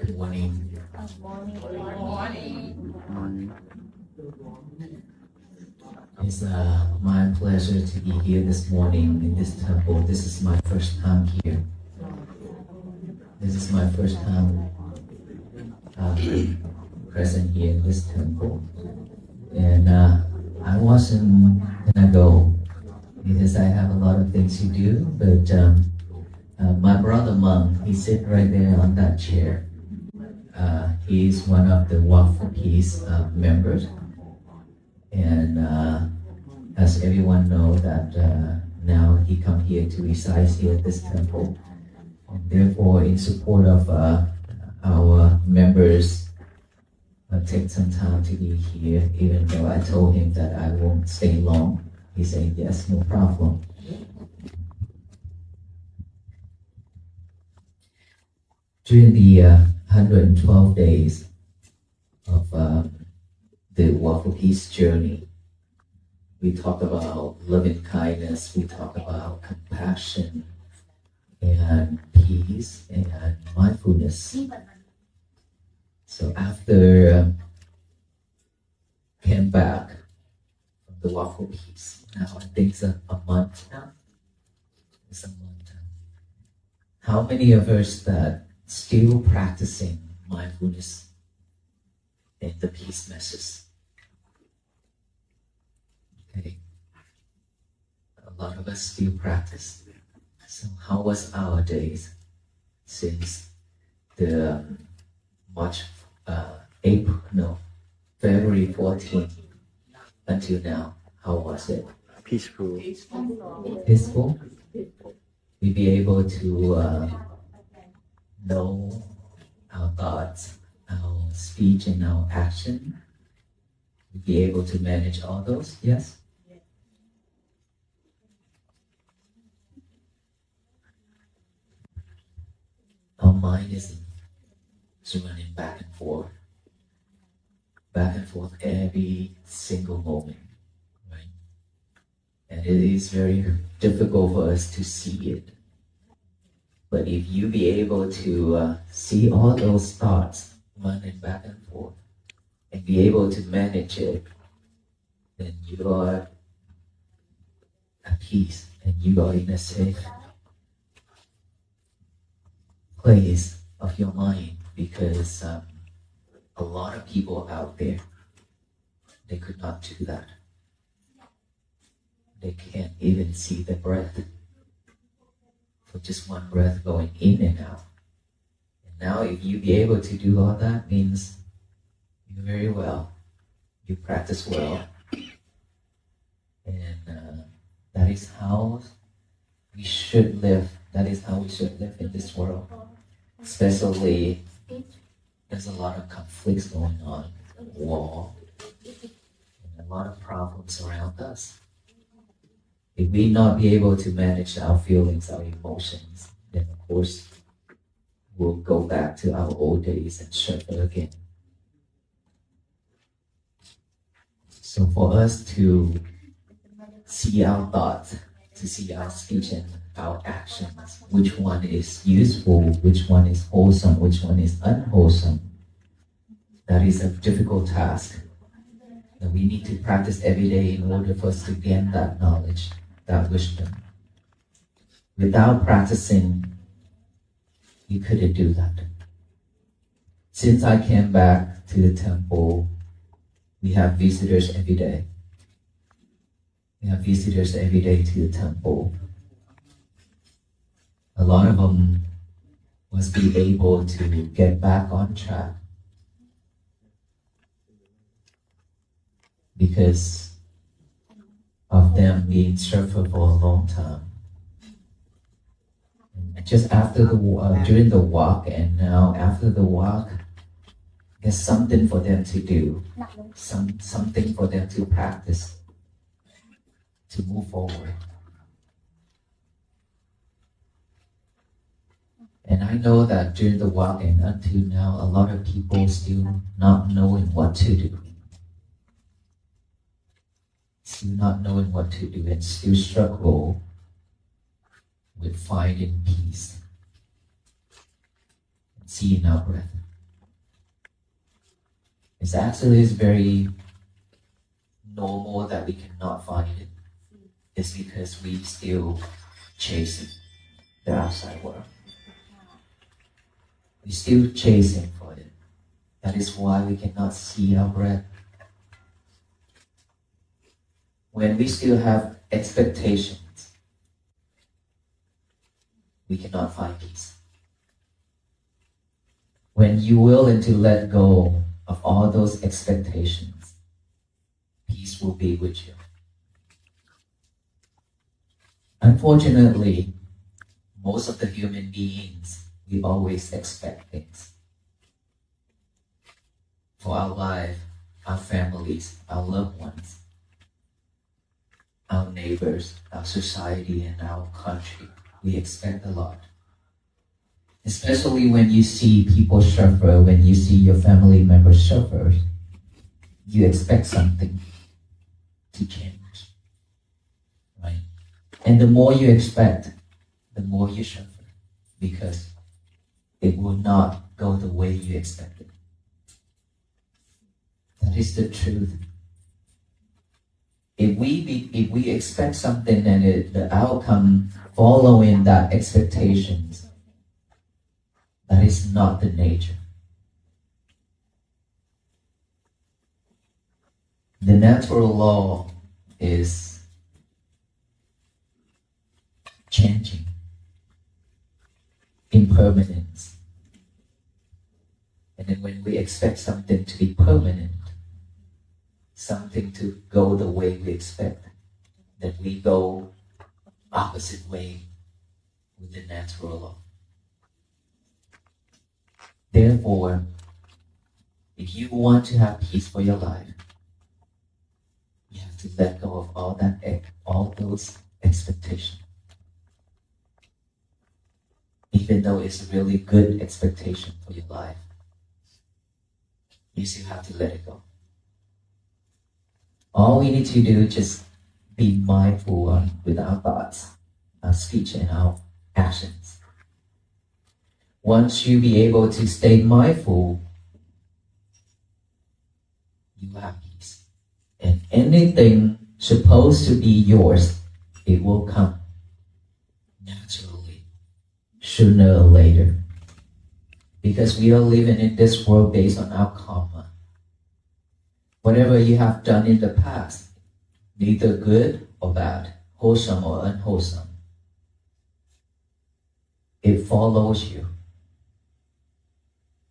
Good morning. It's my pleasure to be here this morning in this temple. This is my first time here. This is my first time present here in this temple. And I wasn't gonna go because I have a lot of things to do, but my brother monk, he's sitting right there on that chair. He's one of the Walk for Peace members, and as everyone knows that now he come here to reside here at this temple, and therefore in support of our members, take some time to be here. Even though I told him that I won't stay long, he said yes, no problem. During the 112 days of the Walk for Peace journey, we talk about loving kindness, we talk about compassion and peace and mindfulness. So after came back from the Walk for Peace, now I think it's a month now. It's a month now. How many of us that still practicing mindfulness and the peace message? Okay. A lot of us still practice. So how was our days since the February 14th until now? How was it? Peaceful. Peaceful? We be able to know our thoughts, our speech, and our action. We be able to manage all those, yes? Our mind is running back and forth every single moment, right? And it is very difficult for us to see it. But if you be able to see all those thoughts running back and forth and be able to manage it, then you are at peace and you are in a safe place of your mind, because a lot of people out there, they could not do that. They can't even see the breath. For just one breath going in and out. And now if you be able to do all that, means you very well. You practice well. And that is how we should live. That is how we should live in this world. Especially, there's a lot of conflicts going on, war, and a lot of problems around us. If we not be able to manage our feelings, our emotions, then of course we'll go back to our old days and suffer again. So for us to see our thoughts, to see our speech and our actions, which one is useful, which one is wholesome, which one is unwholesome, that is a difficult task. And we need to practice every day in order for us to gain that knowledge, that wisdom. Without practicing, you couldn't do that. Since I came back to the temple, we have visitors every day. We have visitors every day to the temple. A lot of them must be able to get back on track because of them being suffered for a long time. And just after during the walk and now after the walk, there's something for them to do, something for them to practice, to move forward. And I know that during the walk and until now, a lot of people still not knowing what to do. Still not knowing what to do and still struggle with finding peace and seeing our breath. It's actually very normal that we cannot find it. It's because we still chasing the outside world. We're still chasing for it. That is why we cannot see our breath. When we still have expectations, we cannot find peace. When you're willing to let go of all those expectations, peace will be with you. Unfortunately, most of the human beings, we always expect things. For our life, our families, our loved ones, our neighbors, our society, and our country, we expect a lot. Especially when you see people suffer, when you see your family members suffer, you expect something to change, right? And the more you expect, the more you suffer, because it will not go the way you expected. That is the truth. If we expect something and the outcome following that expectations, that is not the nature. The natural law is changing, impermanence. And then when we expect something to be permanent, something to go the way we expect, then we go opposite way with the natural law. Therefore, if you want to have peace for your life, you have to let go of all those expectations. Even though it's a really good expectation for your life, you still have to let it go. All we need to do is just be mindful with our thoughts, our speech, and our actions. Once you be able to stay mindful, you have peace. And anything supposed to be yours, it will come naturally, sooner or later. Because we are living in this world based on our karma. Whatever you have done in the past, neither good or bad, wholesome or unwholesome, it follows you.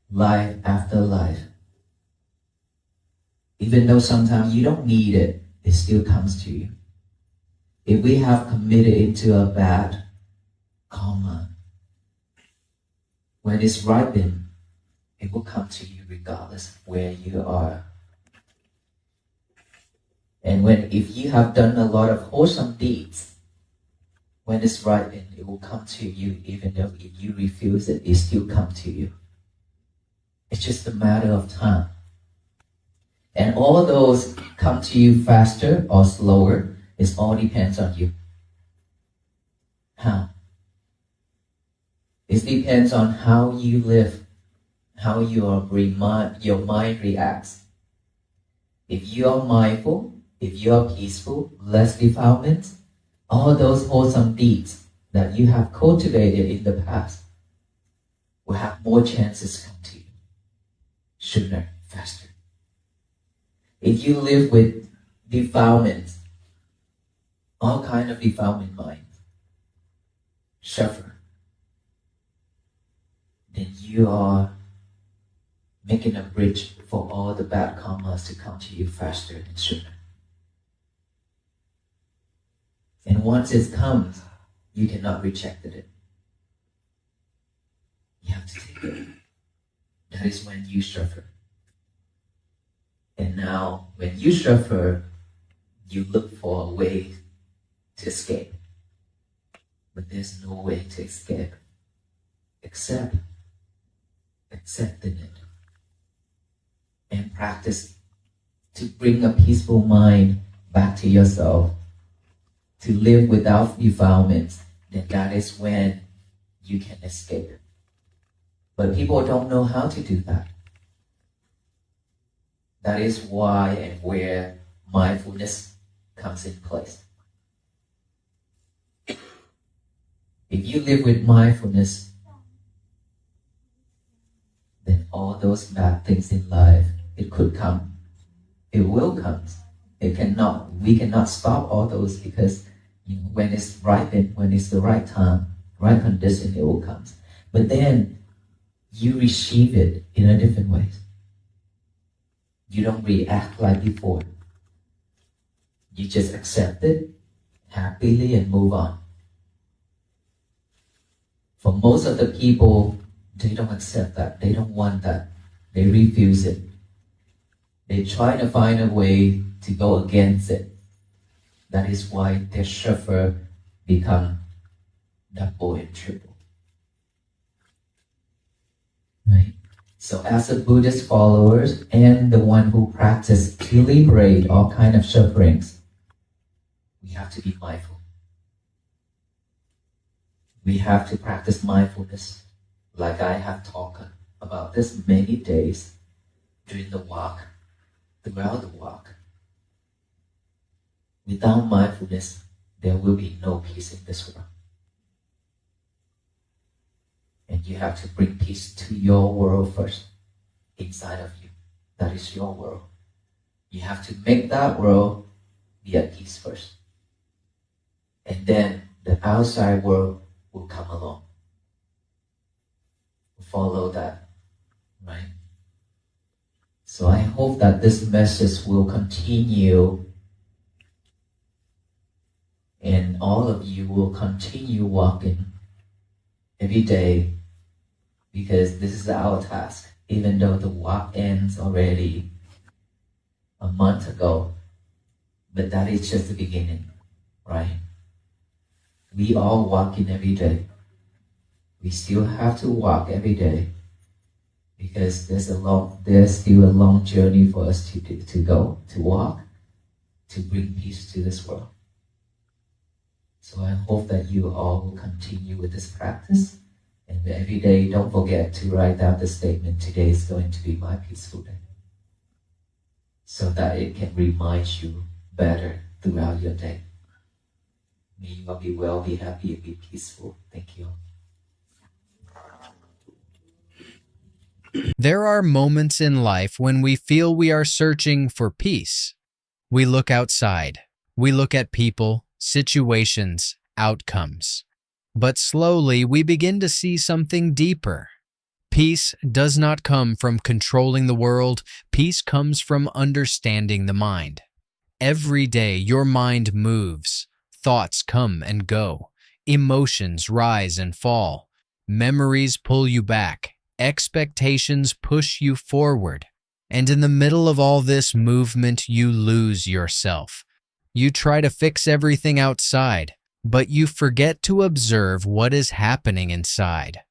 Life after life. Even though sometimes you don't need it, it still comes to you. If we have committed into a bad karma, when it's ripened, it will come to you regardless of where you are. And if you have done a lot of wholesome deeds, when it's ripened, it will come to you. Even though if you refuse it, it still comes to you. It's just a matter of time. And all those come to you faster or slower, it all depends on you. How? It depends on how you live, how your mind reacts. If you are mindful, if you are peaceful, less defilement, all those wholesome deeds that you have cultivated in the past will have more chances to come to you. Sooner, faster. If you live with defilement, all kind of defilement mind, suffer, then you are making a bridge for all the bad karmas to come to you faster and sooner. And once it comes, you cannot reject it. You have to take it. That is when you suffer. And now, when you suffer, you look for a way to escape. But there's no way to escape except accepting it. And practice to bring a peaceful mind back to yourself, to live without defilements, then that is when you can escape. But people don't know how to do that. That is why and where mindfulness comes in place. If you live with mindfulness, then all those bad things in life, it could come. It will come. We cannot stop all those because when it's ripened, when it's the right time, right condition, it will come. But then you receive it in a different way. You don't react like before. You just accept it happily and move on. For most of the people, they don't accept that. They don't want that. They refuse it. They try to find a way to go against it. That is why their suffer become double and triple. Right? So as a Buddhist followers and the one who practice to liberate all kind of sufferings, we have to be mindful. We have to practice mindfulness, like I have talked about this many days during the walk, throughout the walk. Without mindfulness, there will be no peace in this world. And you have to bring peace to your world first, inside of you. That is your world. You have to make that world be at peace first. And then the outside world will come along. Follow that, right? So I hope that this message will continue and all of you will continue walking every day, because this is our task. Even though the walk ends already a month ago, but that is just the beginning, right? We all walking every day. We still have to walk every day because there's still a long journey for us to go, to walk, to bring peace to this world. So I hope that you all will continue with this practice. And every day, don't forget to write down the statement, today is going to be my peaceful day. So that it can remind you better throughout your day. May you all be well, be happy, and be peaceful. Thank you. There are moments in life when we feel we are searching for peace. We look outside. We look at people, situations, outcomes. But slowly we begin to see something deeper. Peace does not come from controlling the world. Peace comes from understanding the mind. Every day your mind moves. Thoughts come and go. Emotions rise and fall. Memories pull you back. Expectations push you forward. And in the middle of all this movement, you lose yourself. You try to fix everything outside, but you forget to observe what is happening inside.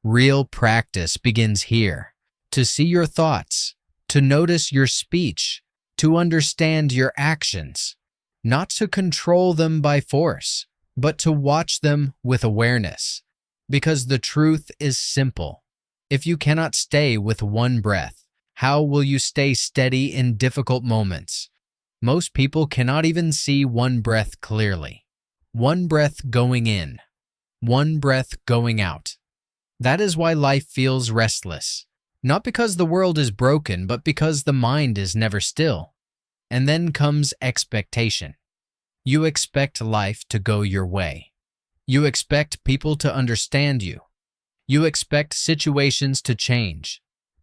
Real practice begins here. To see your thoughts, to notice your speech, to understand your actions. Not to control them by force, but to watch them with awareness. Because the truth is simple. If you cannot stay with one breath, how will you stay steady in difficult moments? Most people cannot even see one breath clearly. One breath going in, one breath going out. That is why life feels restless. Not because the world is broken, but because the mind is never still. And then comes expectation. You expect life to go your way. You expect people to understand you. You expect situations to change.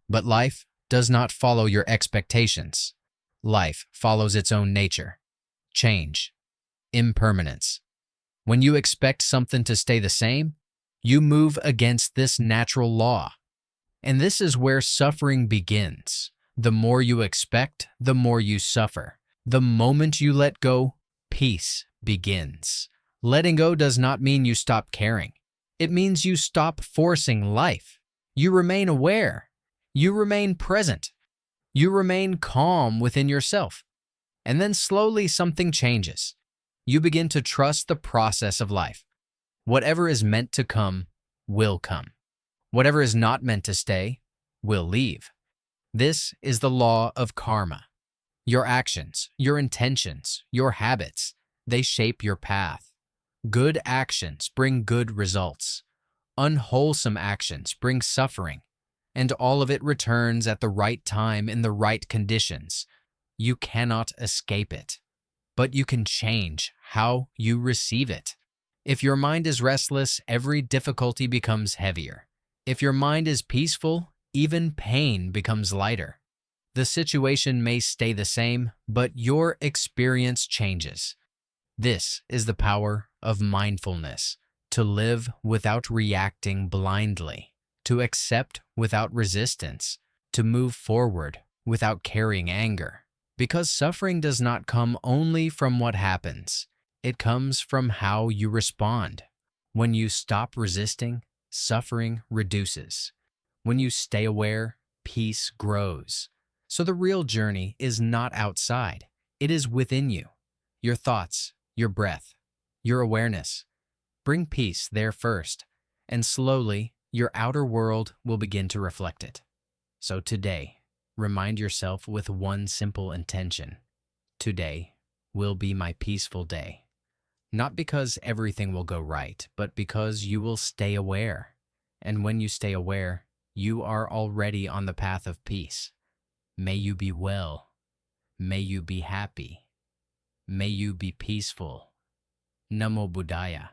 But life does not follow your expectations. Life follows its own nature. Change. Impermanence. When you expect something to stay the same, you move against this natural law. And this is where suffering begins. The more you expect, the more you suffer. The moment you let go, peace begins. Letting go does not mean you stop caring. It means you stop forcing life. You remain aware. You remain present. You remain calm within yourself. And then slowly something changes. You begin to trust the process of life. Whatever is meant to come will come. Whatever is not meant to stay will leave. This is the law of karma. Your actions, your intentions, your habits, they shape your path. Good actions bring good results. Unwholesome actions bring suffering, and all of it returns at the right time in the right conditions. You cannot escape it, but you can change how you receive it. If your mind is restless, every difficulty becomes heavier. If your mind is peaceful, even pain becomes lighter. The situation may stay the same, but your experience changes. This is the power of mindfulness, to live without reacting blindly, to accept without resistance, to move forward without carrying anger. Because suffering does not come only from what happens, it comes from how you respond. When you stop resisting, suffering reduces. When you stay aware, peace grows. So the real journey is not outside, it is within you. Your thoughts, your breath, your awareness. Bring peace there first, and slowly your outer world will begin to reflect it. So today, remind yourself with one simple intention. Today will be my peaceful day. Not because everything will go right, but because you will stay aware. And when you stay aware, you are already on the path of peace. May you be well. May you be happy. May you be peaceful. Namo Buddhaya.